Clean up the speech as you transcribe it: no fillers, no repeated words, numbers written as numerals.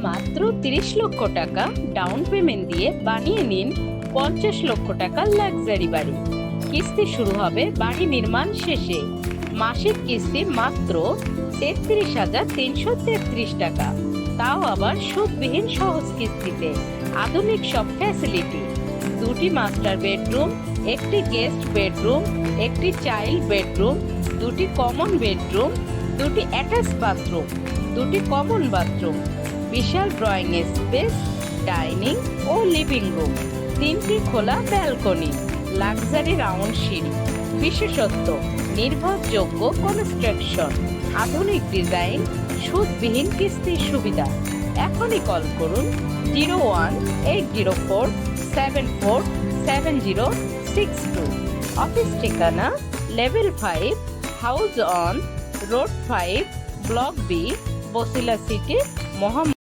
মাত্র ৩০ লক্ষ টাকা ডাউন পেমেন্ট দিয়ে বানিয়ে নিন ৫০ লক্ষ টাকার লাক্সারি বাড়ি। কিস্তি শুরু হবে বাড়ি নির্মাণ শেষে। মাসিক কিস্তি মাত্র ৩৩,৩৩৩ টাকা, তাও আবার সুদবিহীন সহজ কিস্তিতে। আধুনিক সব ফ্যাসিলিটি, 2টি মাস্টার বেডরুম, 1টি গেস্ট বেডরুম, 1টি চাইল্ড বেডরুম, 2টি কমন বেডরুম, 2টি অ্যাটাচ বাথরুম, 2টি কমন বাথরুম, বিশাল ড্রয়িং স্পেস, ডাইনিং ও লিভিং রুম, 3টি খোলা ব্যালকনি, লাক্সারি রাউন্ড সিঁড়ি। বিশেষত্ব, নির্ভরযোগ্য কনস্ট্রাকশন, আধুনিক ডিজাইন, সুদবিহীন কিস্তির সুবিধা। এখনই কল করুন 018047470762। অফিস ঠিকানা level 5, house on road 5, block B, Basila city, Mohammad.